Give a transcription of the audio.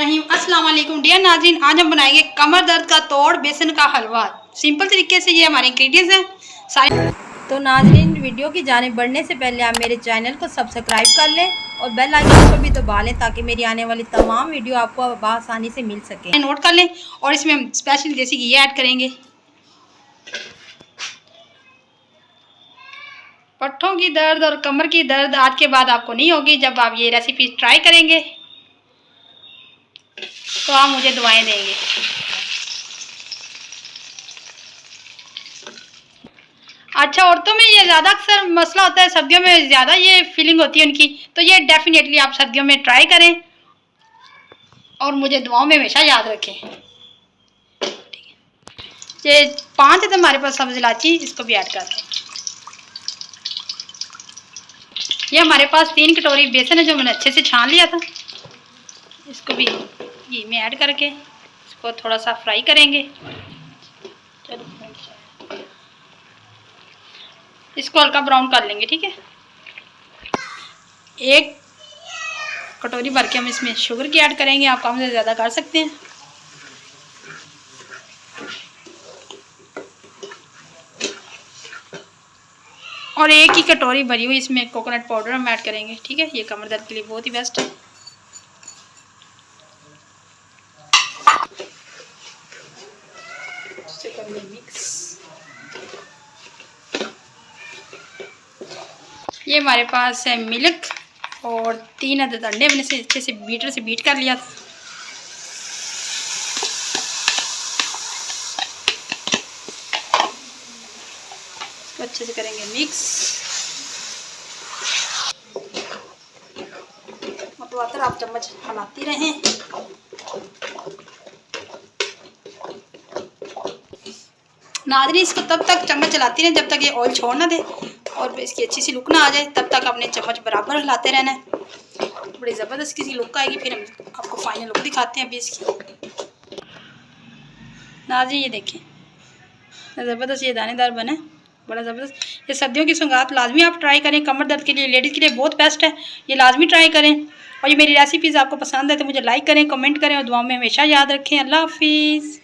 रहीम अस्सलाम वालेकुम डियर नाज़रीन, आज हम बनाएंगे कमर दर्द का तोड़ बेसन का हलवा। सिंपल तरीके से ये हमारे इंग्रेडिएंट्स हैं सारे। तो नाज़रीन, वीडियो की जानिब बढ़ने से पहले आप मेरे चैनल को सब्सक्राइब कर लें और बेल आइकन को भी दबा लें ताकि मेरी आने वाली तमाम वीडियो आपको आसानी से मिल सके। नोट कर लें और इसमें हम स्पेशल देसी घी ऐड करेंगे। पट्ठों की दर्द और कमर की दर्द आज के बाद आपको नहीं होगी। जब आप ये रेसिपी ट्राई करेंगे तो आप मुझे दुआएं देंगे। अच्छा, औरतों में ये ज़्यादा अक्सर मसला होता है, सर्दियों में ज़्यादा ये फीलिंग होती है उनकी, तो ये डेफिनेटली आप सर्दियों में ट्राई करें और मुझे दुआओं में हमेशा याद रखें। ये 5 है हमारे पास सब्ज़ इलायची, इसको भी ऐड करते हैं। ये हमारे पास 3 कटोरी बेसन है जो मैंने अच्छे से छान लिया था। इसको भी घी में ऐड करके इसको थोड़ा सा फ्राई करेंगे। इसको हल्का ब्राउन कर लेंगे, ठीक है। 1 कटोरी भर के हम इसमें शुगर की ऐड करेंगे। आप कम से ज़्यादा कर सकते हैं। और 1 ही कटोरी भरी हुई इसमें कोकोनट पाउडर हम ऐड करेंगे, ठीक है। ये कमर दर्द के लिए बहुत ही बेस्ट है। मिक्स। ये हमारे पास है मिल्क और 3 अदद अंडे मैंने से अच्छे से बीटर से बीट कर लिया था। इसको अच्छे से करेंगे मिक्स। मतलब आप चम्मच हिलाती रहें। नाज़रीन, इसको तब तक चम्मच चलाती रहें जब तक ये ऑयल छोड़ ना दे और इसकी अच्छी सी लुक ना आ जाए। तब तक अपने चम्मच बराबर हिलाते रहना है। बड़ी ज़बरदस्त किसी लुक आएगी, फिर हम आपको फाइनल लुक दिखाते हैं अभी इसकी। नाज़रीन, ये देखें ज़बरदस्त ये दानेदार बना है, बड़ा ज़बरदस्त। ये सर्दियों की सौगात लाजमी आप ट्राई करें। कमर दर्द के लिए, लेडीज़ के लिए बहुत बेस्ट है, ये लाजमी ट्राई करें। और ये मेरी रेसिपीज़ आपको पसंद है तो मुझे लाइक करें, कमेंट करें और दुआ में हमेशा याद रखें। अल्लाह हाफिज़।